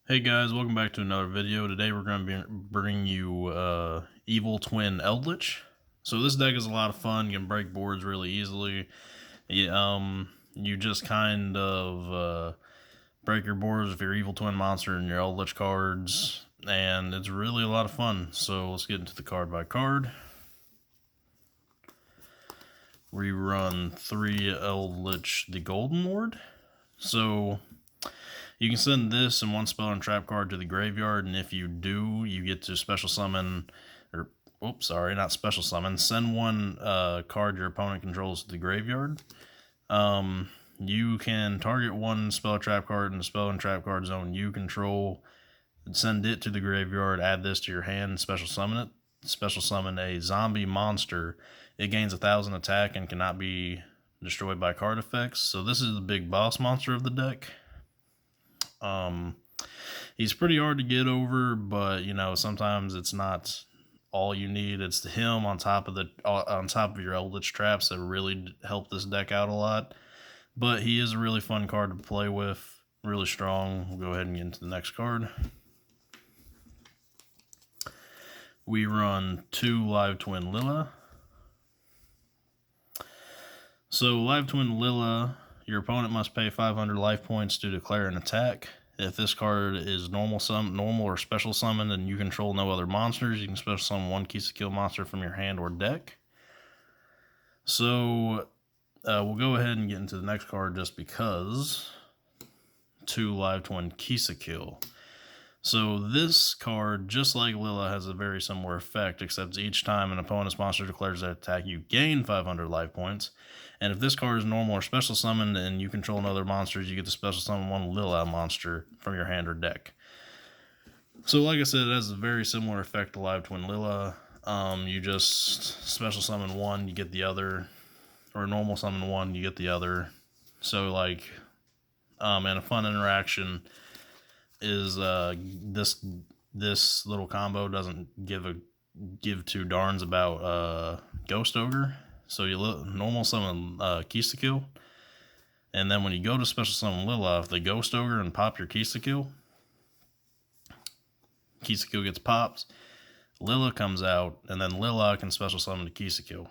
Hey guys, welcome back to another video. Today we're going to be bringing you Evil Twin Eldlich. So this deck is a lot of fun. You can break boards really easily. You just kind of break your boards with your Evil Twin monster and your Eldlich cards, and it's really a lot of fun. So let's get into the card by card. We run 3 Eldlich the Golden Lord. So you can send this and one spell and trap card to the graveyard, and if you do, you get to special summon, or, oops, sorry, not special summon, send one card your opponent controls to the graveyard. You can target one spell trap card in the spell and trap card zone you control, send it to the graveyard, add this to your hand, special summon it. Special summon a zombie monster. It gains 1,000 attack and cannot be destroyed by card effects. So this is the big boss monster of the deck. He's pretty hard to get over, but sometimes it's not all you need. It's him on top of your Eldritch traps that really help this deck out a lot. But he is a really fun card to play with, really strong. We'll go ahead and get into the next card. We run 2 Live Twin Lila. So Live Twin Lila, your opponent must pay 500 life points to declare an attack. If this card is normal or special summon and you control no other monsters, you can special summon one Kill monster from your hand or deck. So we'll go ahead and get into the next card just because. 2 Live Twin Kill. So this card, just like Lila, has a very similar effect, except each time an opponent's monster declares an attack, you gain 500 life points. And if this card is normal or special summoned and you control other monsters, you get to special summon one Lila monster from your hand or deck. So like I said, it has a very similar effect to Live Twin Lila. You just special summon one, you get the other, or normal summon one, you get the other. So and a fun interaction is this little combo doesn't give two darns about Ghost Ogre. So you normal summon Kill, and then when you go to special summon Lila, if the Ghost Ogre and pop your Kill gets popped, Lila comes out, and then Lila can special summon the Kill.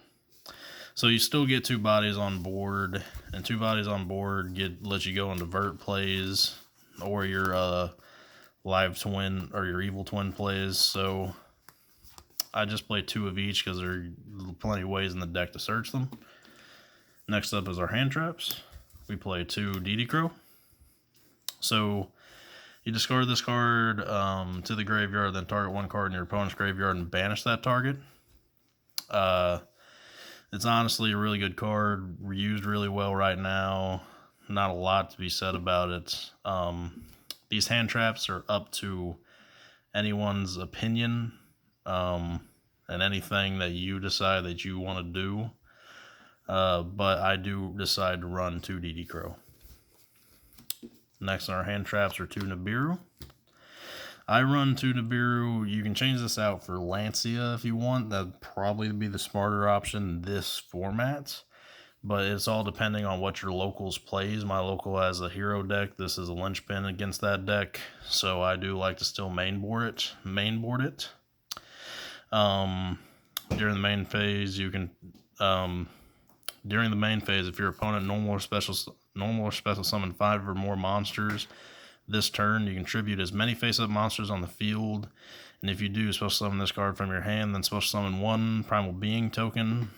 So you still get 2 bodies on board, and 2 bodies on board let you go into vert plays or your Live Twin or your Evil Twin plays. So I just play 2 of each because there are plenty of ways in the deck to search them. Next up is our hand traps. We play 2 DD Crow. So you discard this card to the graveyard, then target one card in your opponent's graveyard and banish that target. It's honestly a really good card, used really well right now. Not a lot to be said about it. These hand traps are up to anyone's opinion, and anything that you decide that you want to do. But I do decide to run 2 DD Crow. Next on our hand traps are 2 Nibiru. I run 2 Nibiru. You can change this out for Lancia if you want. That'd probably be the smarter option in this format. But it's all depending on what your locals plays. My local has a hero deck. This is a linchpin against that deck. So I do like to still mainboard it. During the main phase, you can during the main phase, if your opponent normal or special summon 5 or more monsters this turn, you contribute as many face-up monsters on the field. And if you do special summon this card from your hand, then special summon 1 Primal Being token,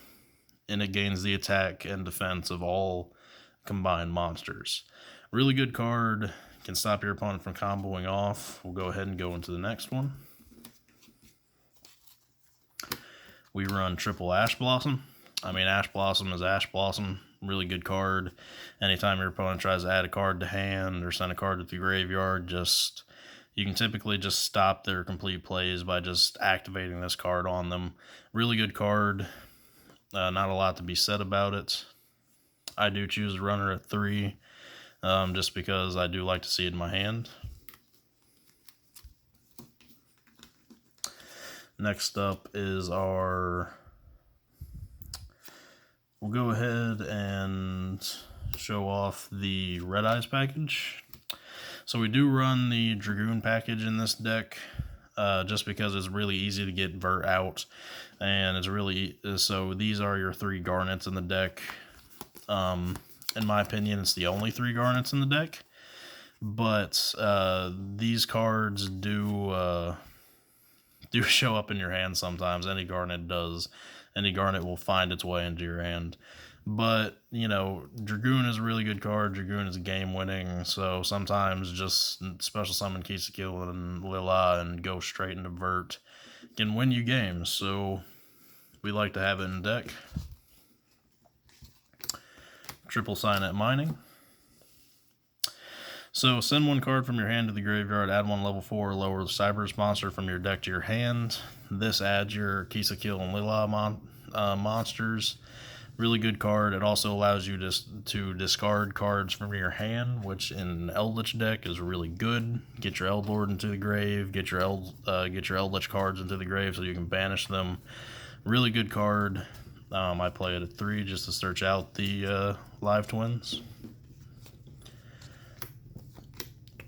and it gains the attack and defense of all combined monsters. Really good card. Can stop your opponent from comboing off. We'll go ahead and go into the next one. We run triple Ash Blossom. Ash Blossom is Ash Blossom. Really good card. Anytime your opponent tries to add a card to hand or send a card to the graveyard, you can typically just stop their complete plays by just activating this card on them. Really good card. Not a lot to be said about it. I do choose a runner at 3, just because I do like to see it in my hand. Next up is we'll go ahead and show off the Red Eyes package. So we do run the Dragoon package in this deck, just because it's really easy to get Vert out, and it's really, so these are your 3 Garnets in the deck. In my opinion, it's the only 3 Garnets in the deck, but these cards do show up in your hand sometimes. Any Garnet does. Any Garnet will find its way into your hand. But, you know, Dragoon is a really good card. Dragoon is game winning, so sometimes just special summon Kisakil and Lila and go straight into Vert can win you games, so we like to have it in deck. Triple Signet Mining. So send 1 card from your hand to the graveyard, add 1 level 4 or lower Cyberse monster from your deck to your hand. This adds your Kisakil and Lila monsters. Really good card. It also allows you to discard cards from your hand, which in an Eldlich deck is really good. Get your Eldlord into the grave. Get your Eldlich cards into the grave so you can banish them. Really good card. I play it at 3 just to search out the Live Twins.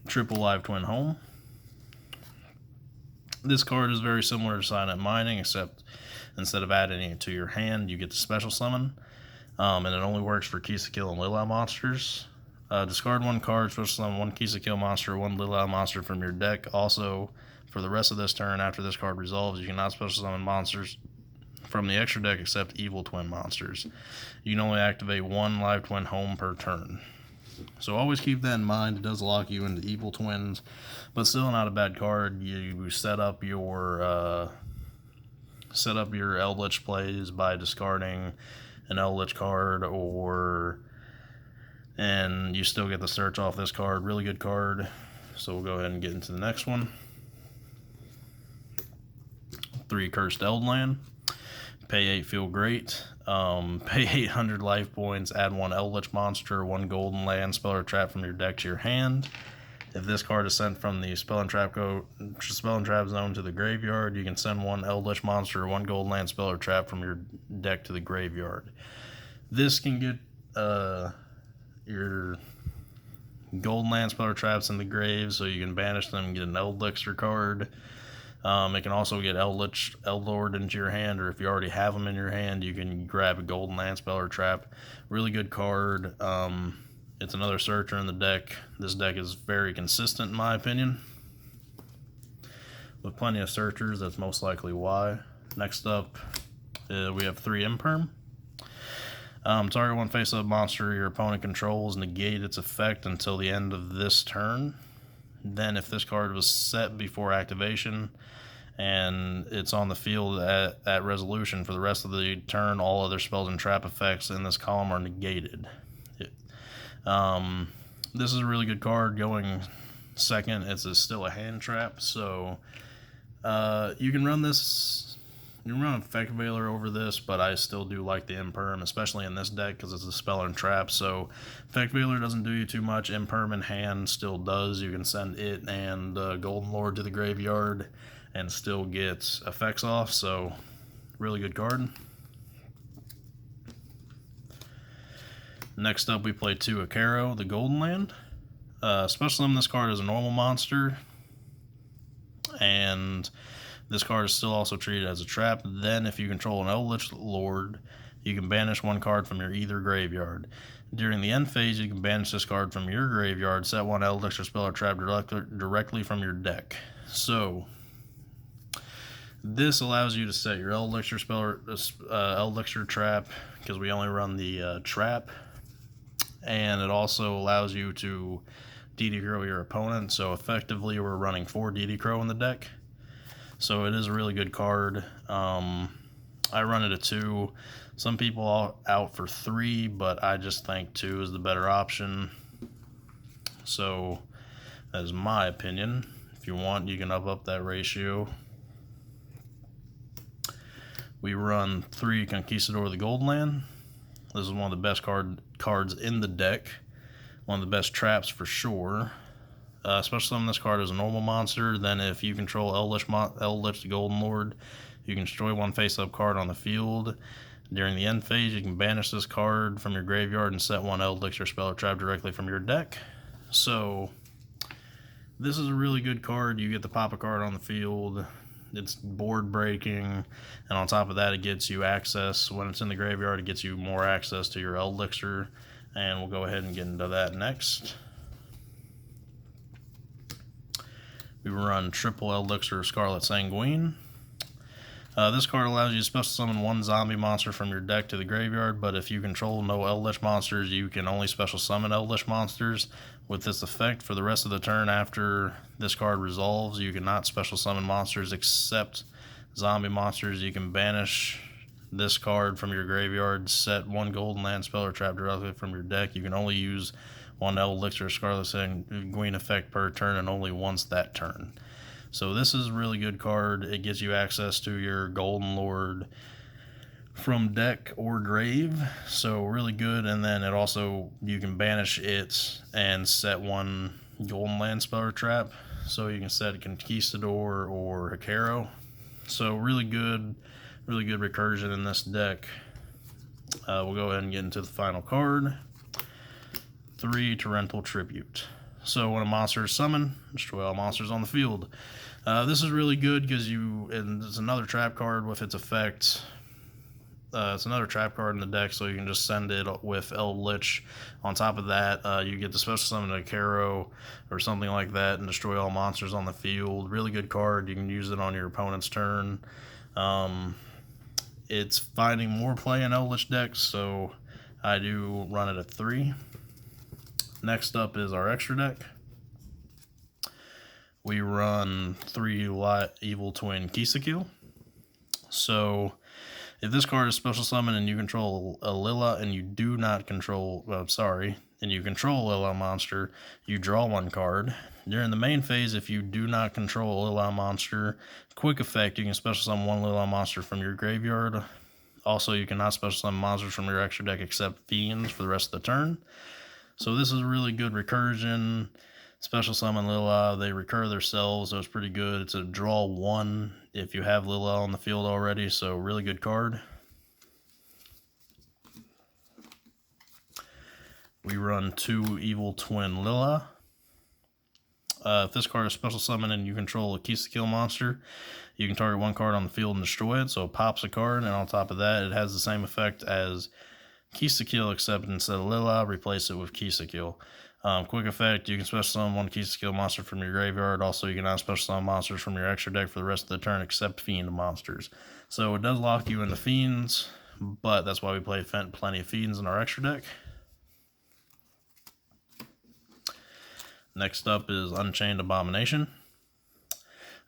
Triple Live Twin Home. This card is very similar to Signet Mining, except instead of adding it to your hand, you get the special summon, and it only works for Kisakil and Lila monsters. Discard 1 card, special summon 1 Kisakil monster, 1 Lila monster from your deck. Also, for the rest of this turn, after this card resolves, you cannot special summon monsters from the extra deck except Evil Twin monsters. You can only activate 1 Live Twin Home per turn. So always keep that in mind. It does lock you into Evil Twins, but still not a bad card. You set up your Eldlich plays by discarding an Eldlich card, and you still get the search off this card. Really good card. So we'll go ahead and get into the next one. 3 Cursed Eldland. Pay 8, feel great. Pay 800 life points, add 1 Eldlich monster, 1 golden land, spell or trap from your deck to your hand. If this card is sent from the spell and trap zone to the graveyard, you can send 1 Eldlich monster or 1 golden land, spell or trap from your deck to the graveyard. This can get your golden land, spell or traps in the grave, so you can banish them and get an Eldlich card. It can also get Eldlord into your hand, or if you already have them in your hand, you can grab a golden land, spell or trap. Really good card. It's another searcher in the deck. This deck is very consistent in my opinion. With plenty of searchers, that's most likely why. Next up, we have 3 Imperm. Target 1 face-up monster your opponent controls, negate its effect until the end of this turn. Then if this card was set before activation and it's on the field at resolution for the rest of the turn, all other spells and trap effects in this column are negated. This is a really good card. Going second, it's still a hand trap, so you can run this. You can run Effect Veiler over this, but I still do like the Imperm, especially in this deck because it's a spell and trap. So Effect Veiler doesn't do you too much. Imperm in hand still does. You can send it and Golden Lord to the graveyard and still get effects off. So really good card. Next up, we play 2 Akaro, the Golden Land. Special summon this card as a normal monster, and this card is still also treated as a trap. Then, if you control an Eldlich Lord, you can banish 1 card from your either graveyard. During the end phase, you can banish this card from your graveyard, set 1 Eldlich or spell or trap directly from your deck. So, this allows you to set your Eldlich or spell or Eldlich trap, because we only run the trap. And it also allows you to DD Crow your opponent, so effectively we're running 4 DD Crow in the deck. So it is a really good card. I run it at 2. Some people are out for 3, but I just think 2 is the better option. So that is my opinion. If you want, you can up that ratio. We run 3 Conquistador of the Goldland. This is one of the best cards in the deck. One of the best traps for sure. Especially on this card as a normal monster. Then if you control Eldlich the Golden Lord, you can destroy 1 face-up card on the field. During the end phase, you can banish this card from your graveyard and set 1 Eldlich or spell or trap directly from your deck. So This is a really good card. You get to pop a card on the field. It's board breaking, and on top of that, it gets you access. When it's in the graveyard, it gets you more access to your Eldlich, and we'll go ahead and get into that next. We run triple Eldlich Scarlet Sanguine. This card allows you to special summon one zombie monster from your deck to the graveyard, but if you control no Eldlich monsters, you can only special summon Eldlich monsters. With this effect, for the rest of the turn after this card resolves, you cannot special summon monsters except zombie monsters. You can banish this card from your graveyard, set one golden land spell or trap directly from your deck. You can only use one Eldlich or Scarlet Sanguine effect per turn, and only once that turn. So this is a really good card. It gives you access to your Golden Lord from deck or grave, so really good. And then it also, you can banish it and set one golden land spell or trap, so you can set Conquistador or Hikaro. So really good recursion in this deck. We'll go ahead and get into the final card. 3 Torrential Tribute. So when a monster is summoned, destroy all monsters on the field. This is really good because and it's another trap card with its effect. It's another trap card in the deck, so you can just send it with Eldlich. On top of that, you get to special summon a Caro or something like that and destroy all monsters on the field. Really good card. You can use it on your opponent's turn. It's finding more play in Eldlich decks, so I do run it at 3. Next up is our extra deck. We run 3 Evil Twin Kisakil. So if this card is special summon and you control a Lila and you do not control, and you control a Lila monster, you draw 1 card. During the main phase, if you do not control a Lila monster, quick effect, you can special summon 1 Lila monster from your graveyard. Also, you cannot special summon monsters from your extra deck except fiends for the rest of the turn. So this is a really good recursion. Special summon Lila, they recur themselves, so it's pretty good. It's a draw 1 if you have Lila on the field already, so really good card. We run 2 Evil Twin Lila. If this card is special summon and you control a Kisakil monster, you can target 1 card on the field and destroy it, so it pops a card, and on top of that, it has the same effect as Kisakil, except instead of Lila, replace it with Kisakil. Quick effect, you can special summon 1 Kisakil monster from your graveyard. Also, you cannot special summon monsters from your extra deck for the rest of the turn except fiend monsters. So it does lock you into fiends, but that's why we play plenty of fiends in our extra deck. Next up is Unchained Abomination.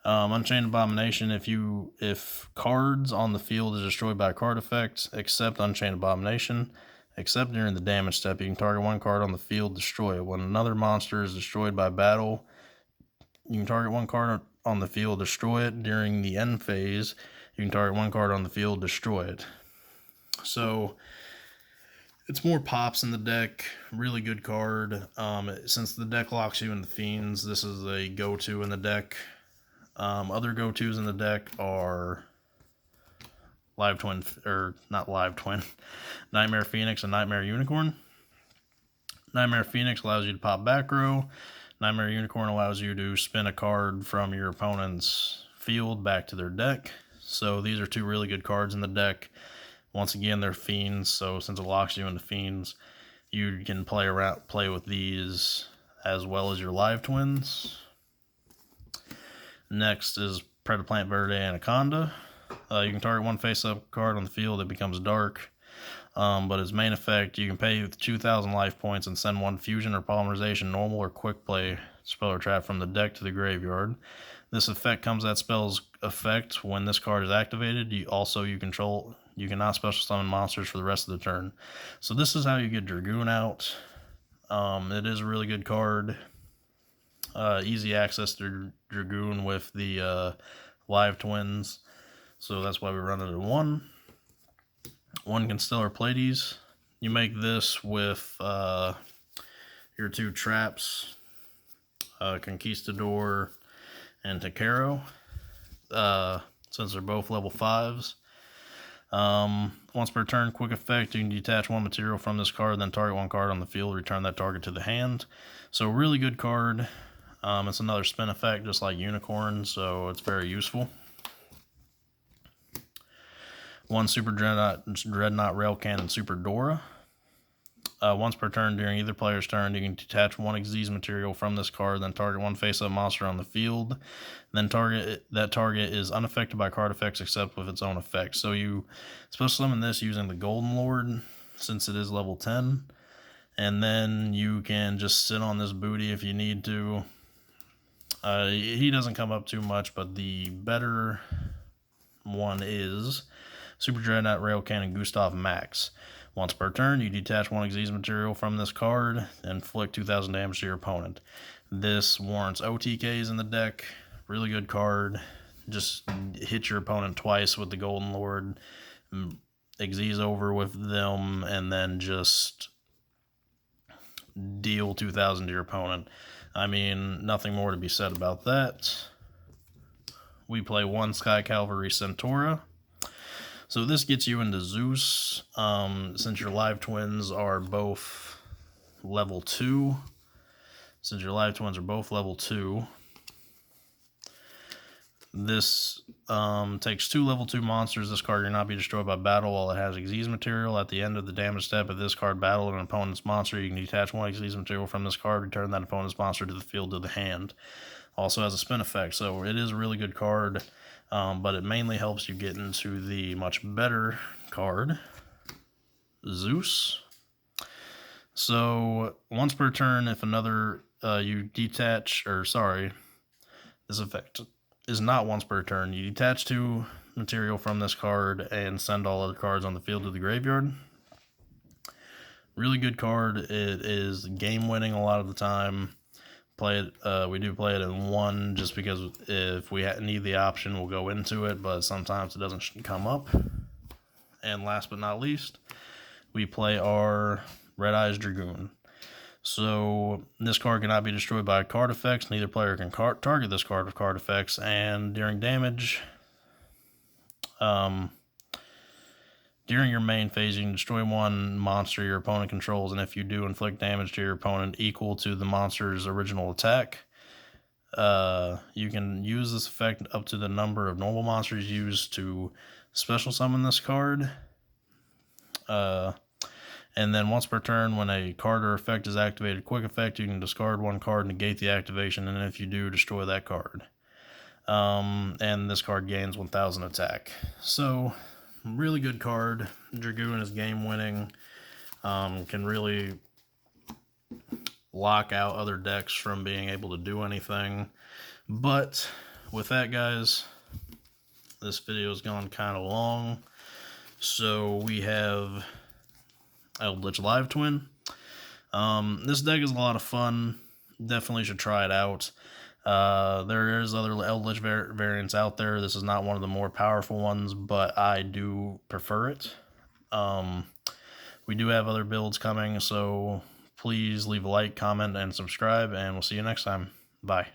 Unchained Abomination, if cards on the field is destroyed by a card effect, except Unchained Abomination, except during the damage step, you can target 1 card on the field, destroy it. When another monster is destroyed by battle, you can target 1 card on the field, destroy it. During the end phase, you can target 1 card on the field, destroy it. So it's more pops in the deck. Really good card. Since the deck locks you in the fiends, this is a go-to in the deck. Other go-tos in the deck are Nightmare Phoenix and Nightmare Unicorn. Nightmare Phoenix allows you to pop back row. Nightmare Unicorn allows you to spin a card from your opponent's field back to their deck. So these are 2 really good cards in the deck. Once again, they're fiends, so since it locks you into fiends, you can play with these as well as your live twins. Next is Predaplant Verde Anaconda. You can target 1 face-up card on the field, it becomes dark. But its main effect, you can pay 2,000 life points and send 1 fusion or polymerization, normal or quick play spell or trap from the deck to the graveyard. This effect comes at spell's effect when this card is activated. You cannot special summon monsters for the rest of the turn. So this is how you get Dragoon out. It is a really good card. Easy access to Dragoon with the live twins. So that's why we run it at 1. 1 Constellar Pleiades. You make this with your 2 traps, Conquistador and Hikaro, since they're both level 5s. Once per turn, quick effect, you can detach 1 material from this card, then target 1 card on the field, return that target to the hand. So really good card. It's another spin effect, just like Unicorn, so it's very useful. 1 Super Dreadnought Rail Cannon Super Dora. Once per turn during either player's turn, you can detach 1 Xyz material from this card, then target 1 face-up monster on the field. Then that target is unaffected by card effects except with its own effects. So you're supposed to summon this using the Golden Lord, since it is level 10. And then you can just sit on this booty if you need to. He doesn't come up too much, but the better one is Super Dreadnought Rail Cannon Gustav Max. Once per turn, you detach 1 Xyz material from this card and inflict 2,000 damage to your opponent. This warrants OTKs in the deck. Really good card. Just hit your opponent twice with the Golden Lord, Xyz over with them, and then just deal 2,000 to your opponent. I mean, nothing more to be said about that. We play 1 Sky Cavalry Centaura. So this gets you into Zeus, since your live twins are both level 2. Since your live twins are both level 2, this takes 2 level 2 monsters. This card cannot be destroyed by battle while it has Xyz material. At the end of the damage step, if this card battled an opponent's monster, you can detach 1 Xyz material from this card, return that opponent's monster to the field to the hand. Also has a spin effect, so it is a really good card, but it mainly helps you get into the much better card, Zeus. So once per turn, if another you detach, or sorry, this effect is not once per turn. You detach 2 material from this card and send all other cards on the field to the graveyard. Really good card. It is game winning a lot of the time. We do play it in 1 just because if we need the option, we'll go into it, but sometimes it doesn't come up. And last but not least, we play our Red Eyes Dragoon. So this card cannot be destroyed by card effects. Neither player can target this card with card effects, and during damage, during your main phase, you can destroy 1 monster your opponent controls, and if you do, inflict damage to your opponent equal to the monster's original attack. You can use this effect up to the number of normal monsters used to special summon this card. And then once per turn, when a card or effect is activated, quick effect, you can discard 1 card, negate the activation, and if you do, destroy that card. And this card gains 1,000 attack. So, really good card. Dragoon is game winning. Can really lock out other decks from being able to do anything. But with that, guys, this video has gone kind of long. So we have Eldlich Live Twin. This deck is a lot of fun. Definitely should try it out. There is other Eldlich variants out there. This is not one of the more powerful ones, but I do prefer it. We do have other builds coming, so please leave a like, comment, and subscribe, and we'll see you next time. Bye.